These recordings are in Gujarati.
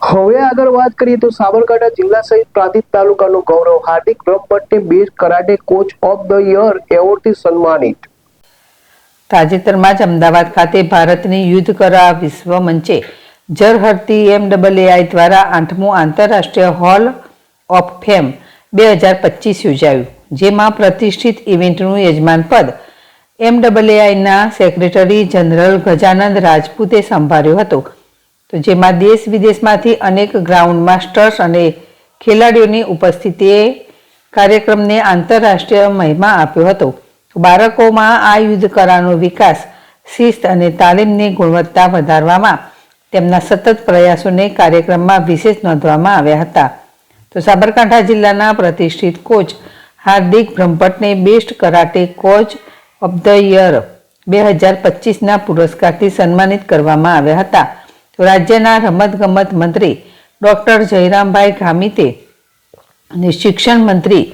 હવે આગળ વાત કરીએ તો સાબરકાંઠા જિલ્લા સહિત પ્રાંતિજ તાલુકાનું ગૌરવ હાર્દિક બ્રહ્મભટ્ટને best karate coach of the year એવોર્ડથી સન્માનિત. તાજેતરમાં જ અમદાવાદ ખાતે ભારતની યુદ્ધ કલા વિશ્વ મંચે ઝરહર્તી MAAI દ્વારા 8મું આંતરરાષ્ટ્રીય હોલ ઓફ ફેમ 2025 યોજાયું, જેમાં પ્રતિષ્ઠિત ઇવેન્ટનું યજમાન પદ MAAIના સેક્રેટરી જનરલ ગજાનંદ રાજપૂતે સંભાળ્યો હતો. તો જેમાં દેશ વિદેશમાંથી અનેક ગ્રાઉન્ડ માસ્ટર્સ અને ખેલાડીઓની ઉપસ્થિતિએ કાર્યક્રમને આંતરરાષ્ટ્રીય મહિમા આપ્યો હતો. બાળકોમાં આ યુદ્ધ કલાનો વિકાસ, શિસ્ત અને તાલીમની ગુણવત્તા વધારવામાં તેમના સતત પ્રયાસોને કાર્યક્રમમાં વિશેષ નોંધવામાં આવ્યા હતા. તો સાબરકાંઠા જિલ્લાના પ્રતિષ્ઠિત કોચ હાર્દિક બ્રહ્મભટ્ટને best karate coach of the year 2025ના પુરસ્કારથી સન્માનિત કરવામાં આવ્યા હતા. તો રાજ્યના રમતગમત મંત્રી ડોક્ટર જયરામભાઈ ગામિતે અને શિક્ષણ મંત્રી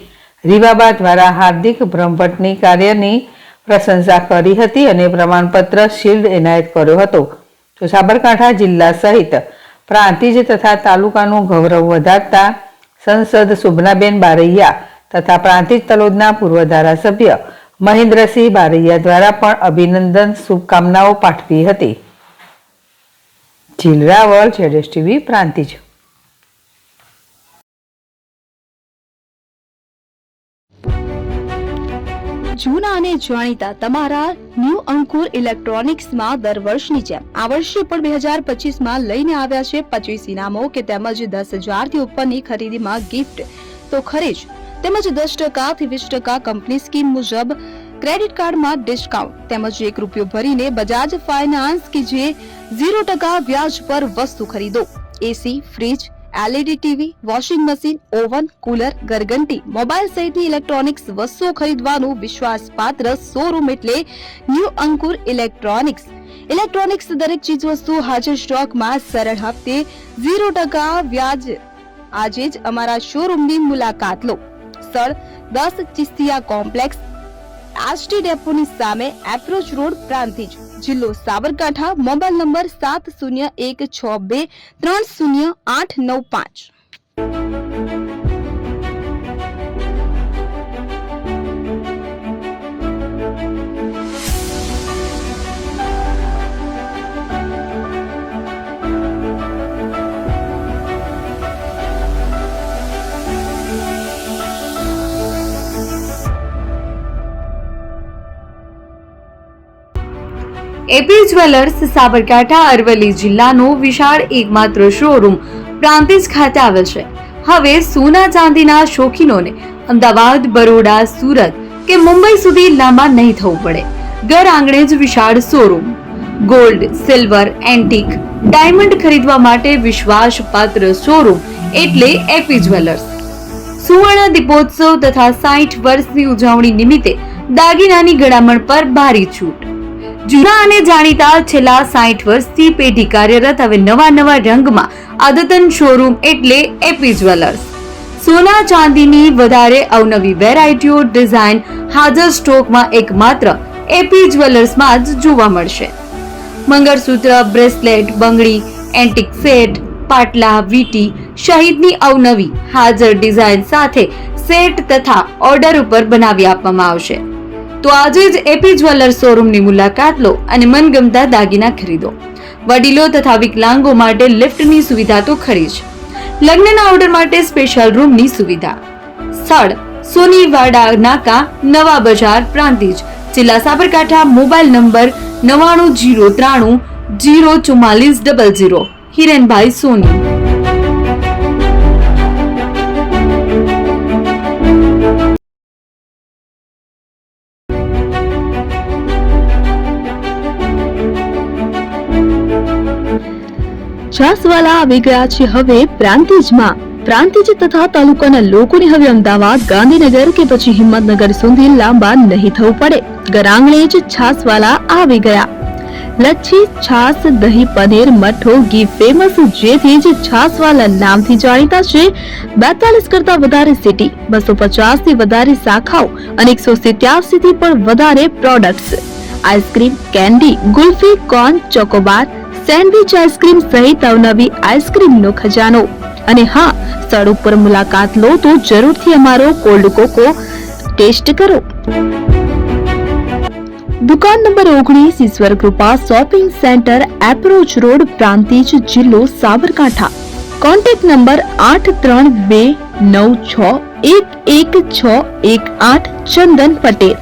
રીવાબા દ્વારા હાર્દિક બ્રહ્મભટ્ટની કાર્યની પ્રશંસા કરી હતી અને પ્રમાણપત્ર શિલ્ડ એનાયત કર્યો હતો. તો સાબરકાંઠા જિલ્લા સહિત પ્રાંતિજ તથા તાલુકાનું ગૌરવ વધારતા સંસદ શોભનાબેન બારૈયા તથા પ્રાંતિજ તલોદના પૂર્વ ધારાસભ્ય મહેન્દ્રસિંહ બારૈયા દ્વારા પણ અભિનંદન શુભકામનાઓ પાઠવી હતી. જીલ રાવળ, ZSTV પ્રાંતિજ. જૂના અને જાણીતા તમારા ન્યૂ અંકુર ઇલેક્ટ્રોનિક્સમાં દર વર્ષની જેમ આ વર્ષે પણ 2025માં લઈને આવ્યા છે 25 ઇનામો કે તેમજ 10,000 થી ઉપરની ખરીદીમાં ગિફ્ટ તો ખરી જ, તેમજ 10% થી 20% કંપની સ્કીમ મુજબ ક્રેડિટ કાર્ડમાં ડિસ્કાઉન્ટ તેમજ ₹1 ભરીને બજાજ ફાઇનાન્સ કે જે 0% વ્યાજ પર વસ્તુ ખરીદો. AC, fridge, LED TV, washing machine, oven, cooler, ગરગંટી, મોબાઈલ સહિતની ઇલેક્ટ્રોનિક્સ વસ્તુઓ ખરીદવાનું વિશ્વાસપાત્ર શોરૂમ એટલે ન્યૂ અંકુર ઇલેક્ટ્રોનિક્સ. ઇલેક્ટ્રોનિક્સ દરેક ચીજ વસ્તુ હાજર સ્ટોકમાં સરળ હપ્તે 0% વ્યાજ. આજે જ અમારા શોરૂમની મુલાકાત લો. સ્થળ 10 ચિસ્તિયા કોમ્પ્લેક્સ, આષ્ટી ડેપોની સામે, એપ્રોચ રોડ, પ્રાંતિજ, જિલ્લો Sabarkantha. Mobile number 7016230895. AP jewellers Sabarkantha Aravalli જિલ્લાનો વિશાળ એકમાત્ર શોરૂમ પ્રાંતિજ ખાતે આવેલ છે. હવે સોના ચાંદીના શોખીનોને અમદાવાદ, બરોડા, સુરત કે મુંબઈ સુધી લાંબા નહીં થવું પડે. ઘર આંગણે જ વિશાળ showroom. Gold, silver, antique, diamond ખરીદવા માટે વિશ્વાસપાત્ર શોરૂમ એટલે એપી જ્વેલર્સ. સુવર્ણ દીપોત્સવ તથા 60 વર્ષની ઉજવણી નિમિત્તે દાગીનાની ગળામણ પર ભારી છૂટ. જૂના અને જાણીતા છેલ્લા 60 વર્ષથી પેઢી કાર્યરત હવે નવા રંગમાં અદ્યતન શોરૂમ એટલે એપી જ્વેલર્સ. સોના ચાંદીની વધારે અવનવી વેરાયટીઓ, ડિઝાઇન હાજર સ્ટોકમાં એકમાત્ર એપી જ્વેલર્સમાં જ જોવા મળશે. મંગળસૂત્ર, બ્રેસલેટ, બંગડી, એન્ટિક સેટ, પાટલા, વીટી સહિતની અવનવી હાજર ડિઝાઇન સાથે સેટ તથા ઓર્ડર ઉપર બનાવી આપવામાં આવશે. તો આજે જ એપી જ્વેલર્સ શોરૂમની મુલાકાત લો અને મનગમતા દાગીના ખરીદો. વડીલો તથા વિકલાંગો માટે લિફ્ટની સુવિધા તો ખરી જ. લગ્નના ઓર્ડર માટે સ્પેશિયલ રૂમની સુવિધા. સ્થળ સોનીવાડા નાકા, નવા બજાર, પ્રાંતિજ, જિલ્લા સાબરકાંઠા. Mobile number 9903 04400. હિરેનભાઈ સોની. છાસવાલા આવી ગયા છે હવે પ્રાંતિજમાં. પ્રાંતિજ તથા તાલુકાના લોકોને હવે અમદાવાદ, ગાંધીનગર કે પછી હિંમતનગર સુધી લાંબા નહીં થવું પડે. ઘર આંગણે જ છાસવાલા આવી ગયા. લચ્છી, છાસ, દહીં, પનીર, મઠો, ઘી ફેમસ, જેથી જ છાસવાલા નામથી જાણીતા છે. 42 કરતા વધારે સિટી, 250 થી વધારે શાખાઓ અને 187 થી પણ વધારે products. Ice cream, candy, kulfi, corn, Chocobar, sandwich ice cream સહિત અવનવી આઈસ્ક્રીમનો ખજાનો. અને હા, સ્થળ ઉપર મુલાકાત લો તો જરૂરથી અમારો કોલ્ડ કોકો ટેસ્ટ કરો. દુકાન number 19, Ishwar Krupa shopping centre, approach road, Prantij, જિલ્લો સાબરકાંઠા. Contact number 8329611618. ચંદન પટેલ.